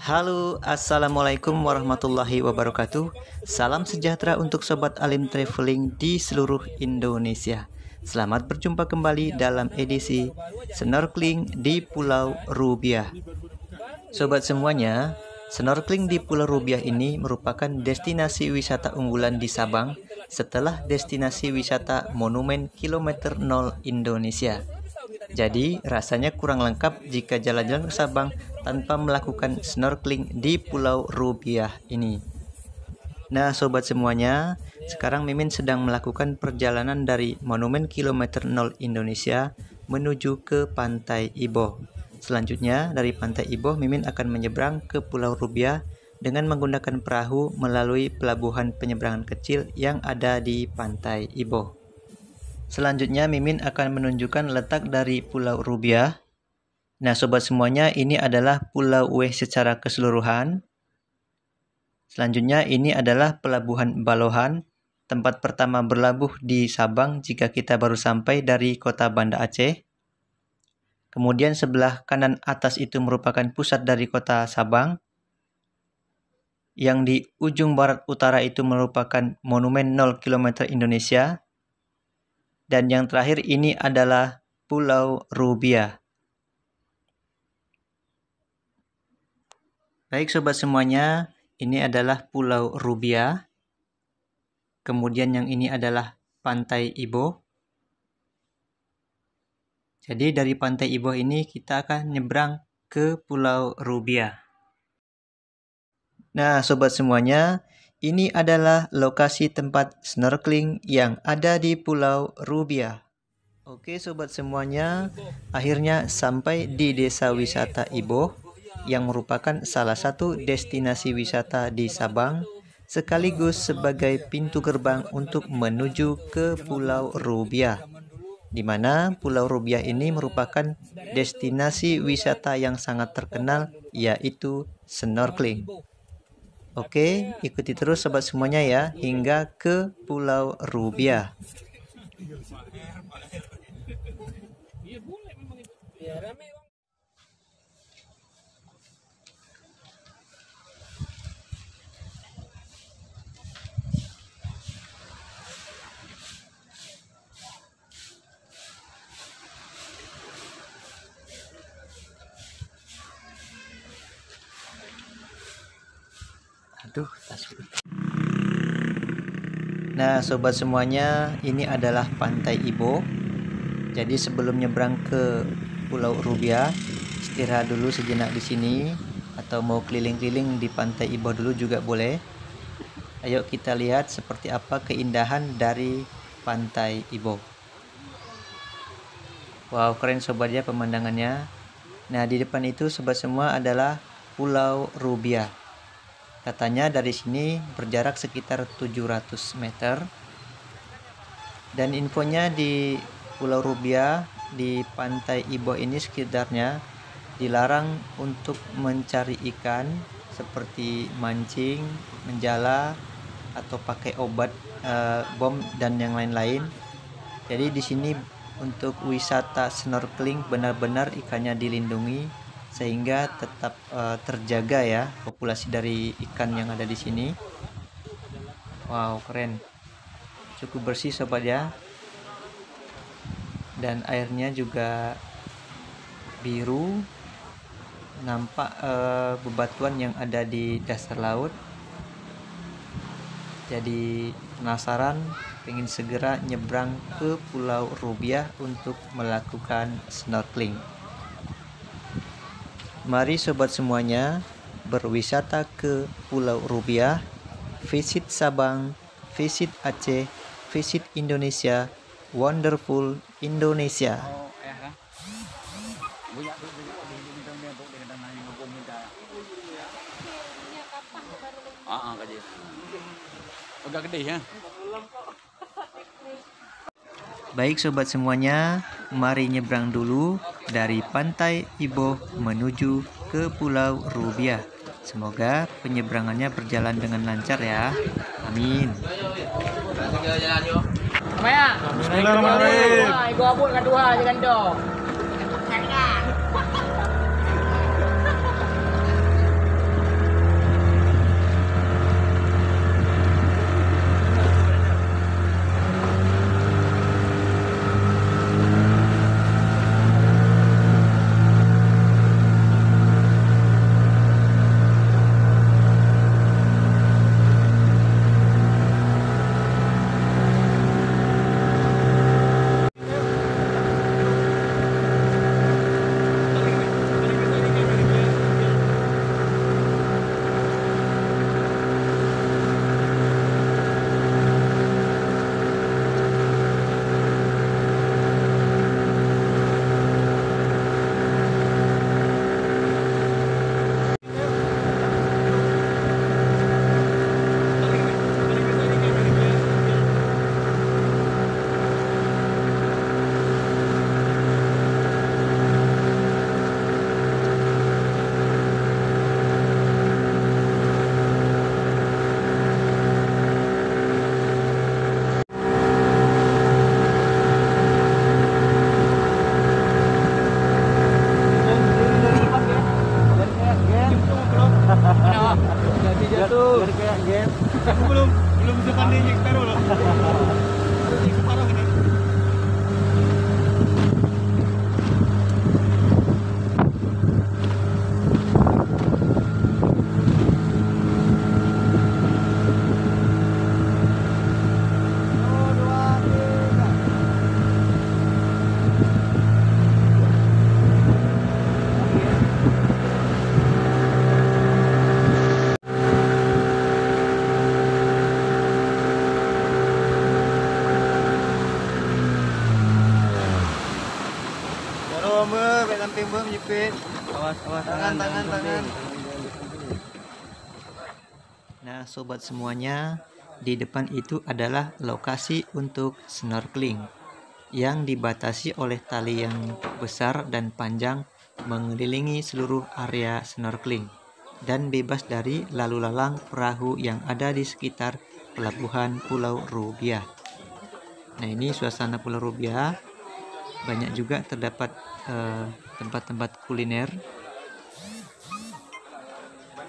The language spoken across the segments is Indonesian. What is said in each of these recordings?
Halo, assalamualaikum warahmatullahi wabarakatuh. Salam sejahtera untuk sobat Alim Traveling di seluruh Indonesia. Selamat berjumpa kembali dalam edisi snorkeling di Pulau Rubiah. Sobat semuanya, snorkeling di Pulau Rubiah ini merupakan destinasi wisata unggulan di Sabang setelah destinasi wisata Monumen Kilometer 0 Indonesia. Jadi rasanya kurang lengkap jika jalan-jalan ke Sabang tanpa melakukan snorkeling di Pulau Rubiah ini. Nah sobat semuanya, sekarang Mimin sedang melakukan perjalanan dari Monumen Kilometer 0 Indonesia menuju ke Pantai Iboh. Selanjutnya dari Pantai Iboh Mimin akan menyeberang ke Pulau Rubiah dengan menggunakan perahu melalui pelabuhan penyeberangan kecil yang ada di Pantai Iboh. Selanjutnya Mimin akan menunjukkan letak dari Pulau Rubiah. Nah sobat semuanya, ini adalah Pulau W secara keseluruhan. Selanjutnya ini adalah Pelabuhan Balohan, tempat pertama berlabuh di Sabang jika kita baru sampai dari kota Banda Aceh. Kemudian sebelah kanan atas itu merupakan pusat dari kota Sabang. Yang di ujung barat utara itu merupakan Monumen 0 km Indonesia. Dan yang terakhir ini adalah Pulau Rubiah. Baik sobat semuanya, ini adalah Pulau Rubiah. Kemudian yang ini adalah Pantai Iboh. Jadi dari Pantai Iboh ini kita akan nyebrang ke Pulau Rubiah. Nah sobat semuanya, ini adalah lokasi tempat snorkeling yang ada di Pulau Rubiah. Oke sobat semuanya, akhirnya sampai di desa wisata Iboh yang merupakan salah satu destinasi wisata di Sabang sekaligus sebagai pintu gerbang untuk menuju ke Pulau Rubiah, di mana Pulau Rubiah ini merupakan destinasi wisata yang sangat terkenal, yaitu snorkeling. Oke, ikuti terus sobat semuanya ya hingga ke Pulau Rubiah. Nah sobat semuanya, ini adalah Pantai Iboh. Jadi sebelum nyebrang ke Pulau Rubiah, istirahat dulu sejenak di sini atau mau keliling-keliling di Pantai Iboh dulu juga boleh. Ayo kita lihat seperti apa keindahan dari Pantai Iboh. Wow, keren sobat ya pemandangannya. Nah di depan itu sobat semua adalah Pulau Rubiah. Katanya dari sini berjarak sekitar 700 meter. Dan infonya di Pulau Rubiah, di Pantai Iboh ini sekitarnya dilarang untuk mencari ikan seperti mancing, menjala, atau pakai obat bom dan yang lain-lain. Jadi di sini untuk wisata snorkeling benar-benar ikannya dilindungi sehingga tetap terjaga ya populasi dari ikan yang ada di sini. Wow, keren. Cukup bersih sobat ya. Dan airnya juga biru. Nampak bebatuan yang ada di dasar laut. Jadi penasaran, ingin segera nyebrang ke Pulau Rubiah untuk melakukan snorkeling. Mari sobat semuanya berwisata ke Pulau Rubiah, visit Sabang, visit Aceh, visit Indonesia, wonderful Indonesia. Agak gede ya. Baik sobat semuanya, mari nyebrang dulu dari Pantai Iboh menuju ke Pulau Rubiah. Semoga penyeberangannya berjalan dengan lancar ya. Amin. Bismillahirrahmanirrahim. Ibu abut kedua jangan dong. Kayak game. belum bisa pandai nyek separuh loh. Nyek separuh ini. Samping bom nyepit. Awas tangan. Nah, sobat semuanya, di depan itu adalah lokasi untuk snorkeling yang dibatasi oleh tali yang besar dan panjang mengelilingi seluruh area snorkeling dan bebas dari lalu lalang perahu yang ada di sekitar pelabuhan Pulau Rubiah. Nah, ini suasana Pulau Rubiah. Banyak juga terdapat tempat-tempat kuliner.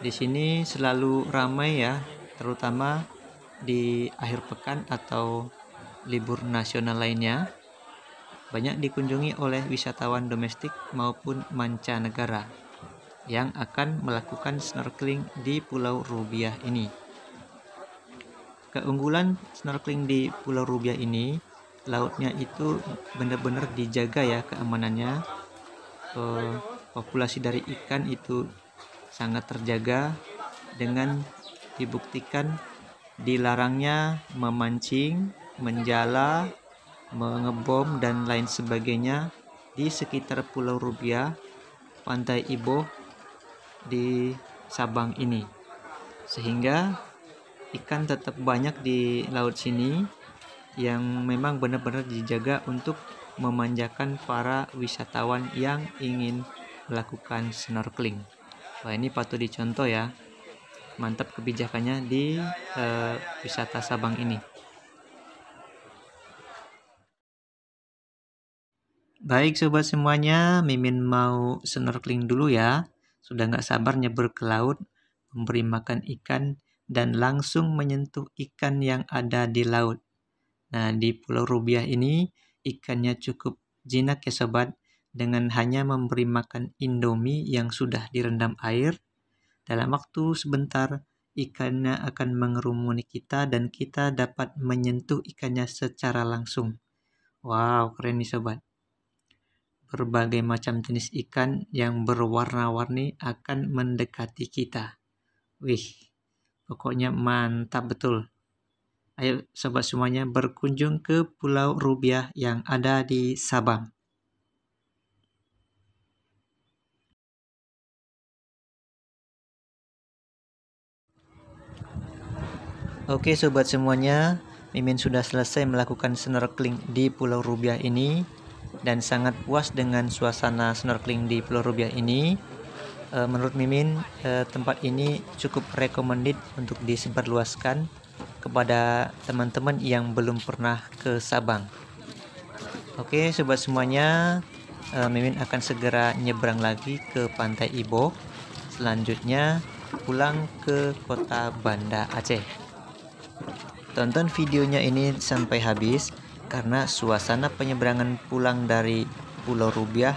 Di sini selalu ramai ya, terutama di akhir pekan atau libur nasional lainnya. Banyak dikunjungi oleh wisatawan domestik maupun mancanegara yang akan melakukan snorkeling di Pulau Rubiah ini. Keunggulan snorkeling di Pulau Rubiah ini, lautnya itu benar-benar dijaga ya keamanannya. Populasi dari ikan itu sangat terjaga dengan dibuktikan dilarangnya memancing, menjala, mengebom dan lain sebagainya di sekitar Pulau Rubiah, Pantai Iboh di Sabang ini. Sehingga ikan tetap banyak di laut sini yang memang benar-benar dijaga untuk memanjakan para wisatawan yang ingin melakukan snorkeling. Wah, ini patut dicontoh ya. Mantap kebijakannya di wisata Sabang ini. Baik sobat semuanya, Mimin mau snorkeling dulu ya. Sudah nggak sabar nyebur ke laut, memberi makan ikan, dan langsung menyentuh ikan yang ada di laut. Nah, di Pulau Rubiah ini ikannya cukup jinak ya sobat, dengan hanya memberi makan Indomie yang sudah direndam air. Dalam waktu sebentar, ikannya akan mengerumuni kita dan kita dapat menyentuh ikannya secara langsung. Wow, keren nih sobat. Berbagai macam jenis ikan yang berwarna-warni akan mendekati kita. Wih, pokoknya mantap betul. Ayo sobat semuanya berkunjung ke Pulau Rubiah yang ada di Sabang. Oke sobat semuanya, Mimin sudah selesai melakukan snorkeling di Pulau Rubiah ini dan sangat puas dengan suasana snorkeling di Pulau Rubiah ini. Menurut Mimin, tempat ini cukup recommended untuk disebarluaskan kepada teman-teman yang belum pernah ke Sabang. Oke sobat semuanya, Mimin akan segera nyebrang lagi ke Pantai Iboh, selanjutnya pulang ke kota Banda Aceh. Tonton videonya ini sampai habis karena suasana penyeberangan pulang dari Pulau Rubiah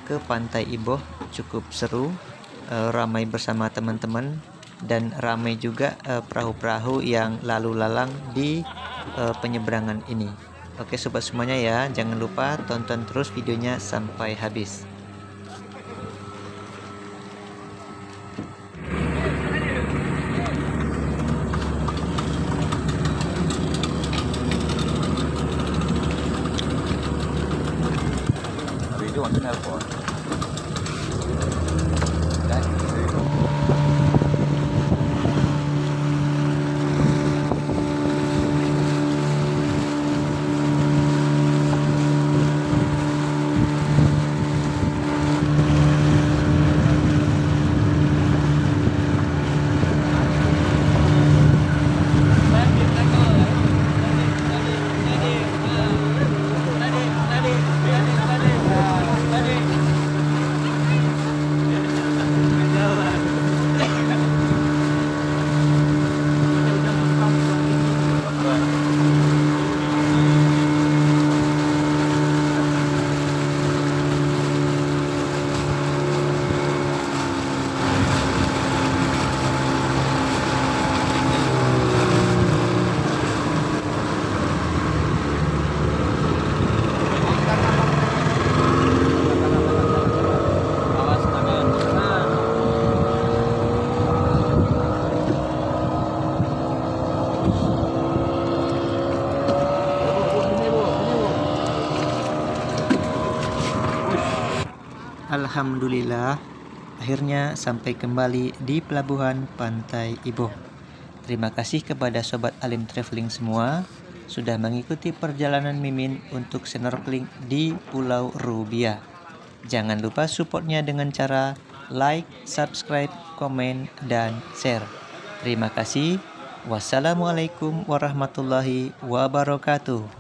ke Pantai Iboh cukup seru, ramai bersama teman-teman, dan ramai juga perahu-perahu yang lalu lalang di penyeberangan ini. Oke sobat semuanya ya, jangan lupa tonton terus videonya sampai habis. alhamdulillah akhirnya sampai kembali di pelabuhan Pantai Iboh. Terima kasih kepada Sobat Alim Traveling semua sudah mengikuti perjalanan Mimin untuk snorkeling di Pulau Rubiah. Jangan lupa supportnya dengan cara like, subscribe, komen, dan share. Terima kasih. Wassalamualaikum warahmatullahi wabarakatuh.